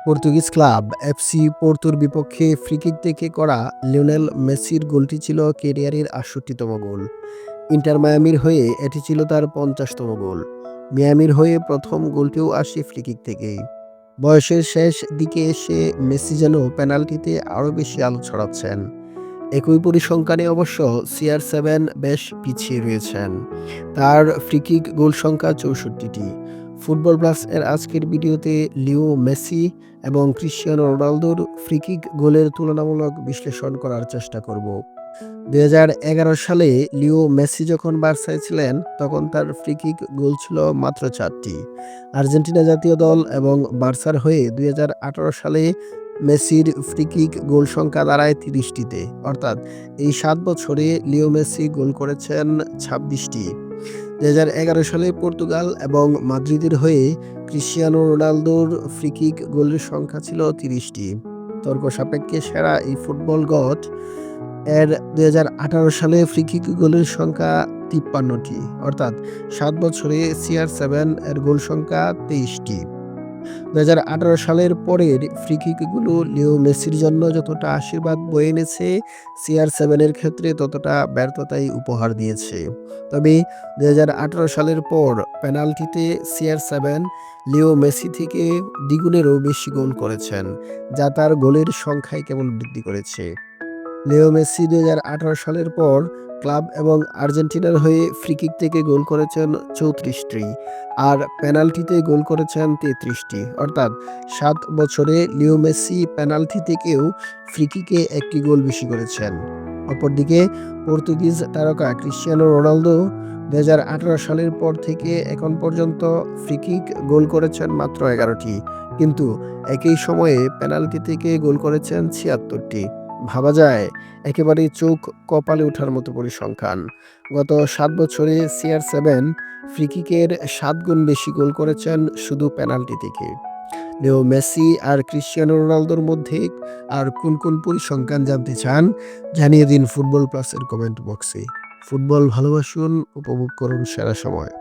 Portuguese club FC পোর্তোর বিপক্ষে free kick থেকে করা লিওনেল মেসির গোলটি ছিল ক্যারিয়ারের ৬৮তম গোল। ইন্টার মায়ামির হয়ে এটি ছিল তার ৫০তম গোল। মিয়ামির হয়ে প্রথম গোলটিও আসে ফ্রিকিক থেকেই। বয়সের শেষ দিকে এসে মেসি যেন পেনাল্টিতে আরও বেশি আলো ছড়াচ্ছেন। একই পরিসংখ্যানে অবশ্য CR7 বেশ পিছিয়ে রয়েছেন। তার ফ্রিকিক গোল সংখ্যা ৬৪টি। ফুটবল প্লাস এর আজকের ভিডিওতে লিও মেসি এবং ক্রিশ্চিয়ানো রোনালদোর ফ্রিকিক গোলের তুলনামূলক বিশ্লেষণ করার চেষ্টা করব। ২০১১ সালে লিও মেসি যখন বার্সায় ছিলেন তখন তার ফ্রিকিক গোল ছিল মাত্র ৪টি। আর্জেন্টিনা জাতীয় দল এবং বার্সার হয়ে ২০১৮ সালে মেসির ফ্রিকিক গোল সংখ্যা দাঁড়ায় ৩০টিতে। অর্থাৎ এই ৭ বছরে লিও মেসি গোল করেছেন ২৬টি। ২০১১ সালে পর্তুগাল এবং মাদ্রিদের হয়ে ক্রিশ্চিয়ানো রোনালদোর ফ্রিকিক গোলের সংখ্যা ছিল ৩০টি। তর্ক সাপেক্ষে সেরা এই ফুটবল গড এর ২০১৮ সালে ফ্রিকিক গোলের সংখ্যা ৫৩টি। অর্থাৎ ৭ বছরে CR7 এর গোল সংখ্যা ২৩টি। ২০১৮ সালের পরের ফ্রিকিকগুলো লিও মেসির জন্য যতটা আশীর্বাদ বয়ে এনেছে, CR7 এর ক্ষেত্রে ততটা ব্যর্থতাই উপহার দিয়েছে। তবে ২০১৮ সালের পর পেনাল্টিতে CR7 লিও মেসি থেকে দ্বিগুণেরও বেশি গোল করেছেন, যা তার গোলের সংখ্যায় কেবল বৃদ্ধি করেছে। লিও মেসি ২০১৮ সালের পর ক্লাব এবং আর্জেন্টিনার হয়ে ফ্রিকিক থেকে গোল করেছেন ৩৪টি আর পেনাল্টিতে গোল করেছেন ৩৩টি। অর্থাৎ ৭ বছরে লিও মেসি পেনাল্টি থেকেও ফ্রিকিকে একটি গোল বেশি করেছেন। অপরদিকে পর্তুগিজ তারকা ক্রিশ্চিয়ানো রোনালদো ২০১৮ সালের পর থেকে এখন পর্যন্ত ফ্রিকিক গোল করেছেন মাত্র ১১টি, কিন্তু একই সময়ে পেনাল্টি থেকে গোল করেছেন ৭৬টি। ভাবা যায় একেবারেই চোখ কপালে ওঠার মতো পরিসংখ্যান। গত ৭ বছরে CR7 ফ্রিকিকের ৭ গুণ বেশি গোল করেছেন শুধু পেনাল্টি থেকে। লিও মেসি আর ক্রিশ্চিয়ানো রোনালদোর মধ্যে আর কোন কোন পরিসংখ্যান জানতে চান জানিয়ে দিন ফুটবল প্লাসের কমেন্ট বক্সে। ফুটবল ভালোবাসুন, উপভোগ করুন সেরা সময়।